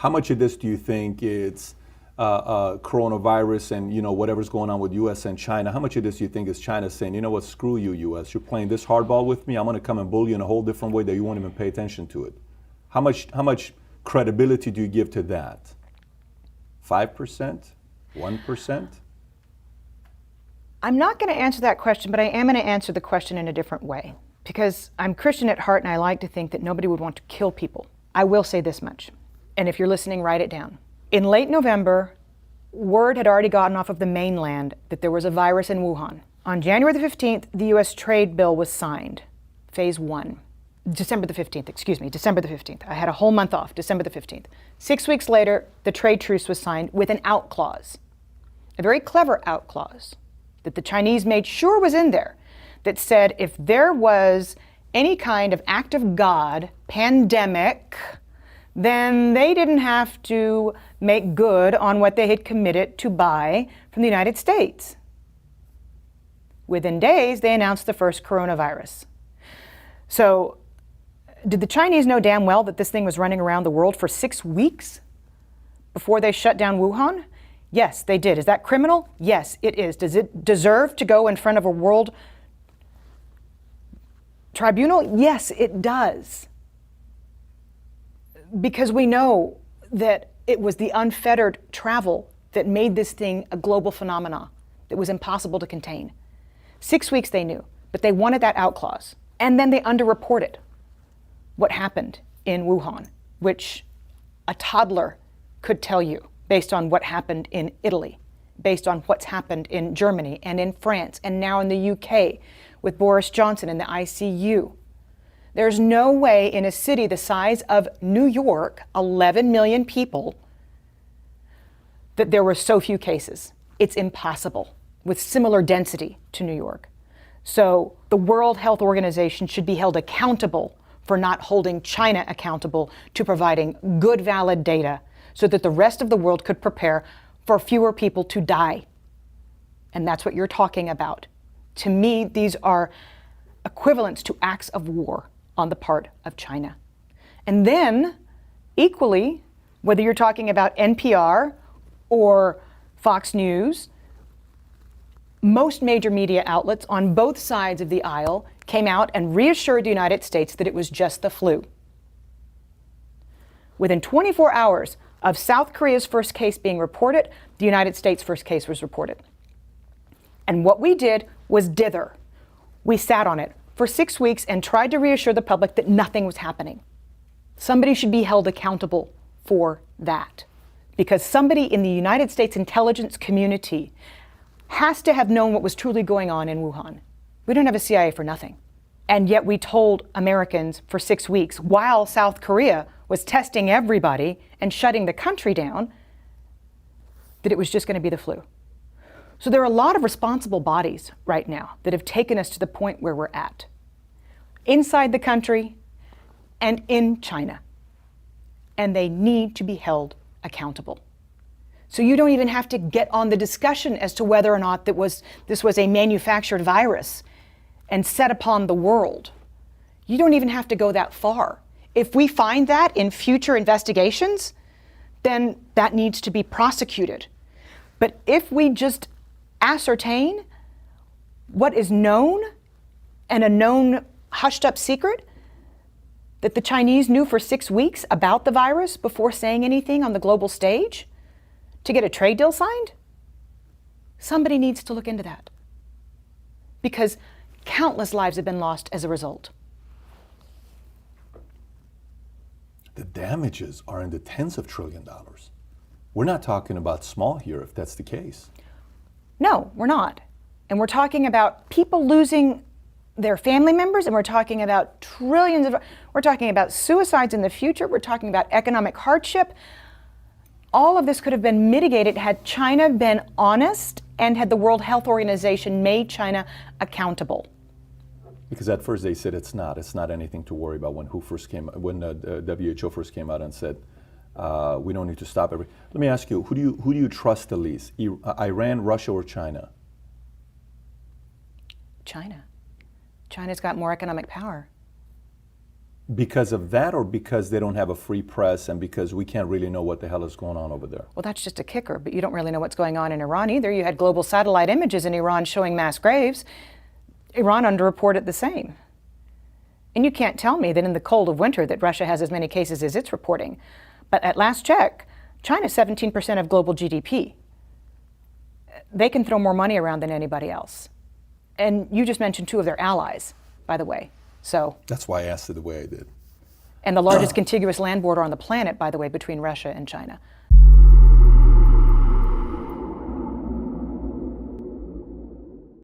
How much of this do you think it's coronavirus and whatever's going on with U.S. and China? How much of this do you think is China saying, you know what, screw you, U.S. You're playing this hardball with me. I'm going to come and bully you in a whole different way that you won't even pay attention to it. How much credibility do you give to that? 5%? 1%? I'm not going to answer that question, but I am going to answer the question in a different way. Because I'm Christian at heart and I like to think that nobody would want to kill people. I will say this much, and if you're listening, write it down. In late November, word had already gotten off of the mainland that there was a virus in Wuhan. On January the 15th, the US trade bill was signed, phase 1. December the 15th. I had a whole month off, December the 15th. 6 weeks later, the trade truce was signed with an out clause, a very clever out clause that the Chinese made sure was in there, that said if there was any kind of act of God, pandemic, then they didn't have to make good on what they had committed to buy from the United States. Within days, they announced the first coronavirus. So, did the Chinese know damn well that this thing was running around the world for 6 weeks before they shut down Wuhan? Yes, they did. Is that criminal? Yes, it is. Does it deserve to go in front of a world tribunal? Yes, it does. Because we know that it was the unfettered travel that made this thing a global phenomenon that was impossible to contain. 6 weeks they knew, but they wanted that out clause. And then they underreported what happened in Wuhan, which a toddler could tell you based on what happened in Italy, based on what's happened in Germany and in France and now in the UK with Boris Johnson in the ICU. There's no way in a city the size of New York, 11 million people, that there were so few cases. It's impossible with similar density to New York. So the World Health Organization should be held accountable for not holding China accountable to providing good, valid data so that the rest of the world could prepare for fewer people to die. And that's what you're talking about. To me, these are equivalents to acts of war on the part of China. And then, equally, whether you're talking about NPR or Fox News, most major media outlets on both sides of the aisle came out and reassured the United States that it was just the flu. Within 24 hours of South Korea's first case being reported, the United States' first case was reported. And what we did was dither. We sat on it for 6 weeks and tried to reassure the public that nothing was happening. Somebody should be held accountable for that, because somebody in the United States intelligence community has to have known what was truly going on in Wuhan. We don't have a CIA for nothing. And yet we told Americans for 6 weeks, while South Korea was testing everybody and shutting the country down, that it was just going to be the flu. So there are a lot of responsible bodies right now that have taken us to the point where we're at, inside the country and in China. And they need to be held accountable. So you don't even have to get on the discussion as to whether or not this was a manufactured virus and set upon the world. You don't even have to go that far. If we find that in future investigations, then that needs to be prosecuted. But if we just ascertain what is known and a known hushed up secret that the Chinese knew for 6 weeks about the virus before saying anything on the global stage to get a trade deal signed, somebody needs to look into that, because countless lives have been lost as a result. The damages are in the tens of $trillions. We're not talking about small here, if that's the case. No, we're not. And we're talking about people losing their family members, and we're talking about trillions of, we're talking about suicides in the future, we're talking about economic hardship. All of this could have been mitigated had China been honest and had the World Health Organization made China accountable. Because at first they said it's not anything to worry about when the WHO first came out and said, we don't need to stop everything. Let me ask you, who do you trust the least? Iran, Russia, or China? China. China's got more economic power. Because of that, or because they don't have a free press and because we can't really know what the hell is going on over there? Well, that's just a kicker, but you don't really know what's going on in Iran either. You had global satellite images in Iran showing mass graves. Iran underreported the same. And you can't tell me that in the cold of winter that Russia has as many cases as it's reporting. But at last check, China's 17% of global GDP. They can throw more money around than anybody else. And you just mentioned two of their allies, by the way. So That's why I asked it the way I did. and the largest contiguous land border on the planet, by the way, between Russia and China.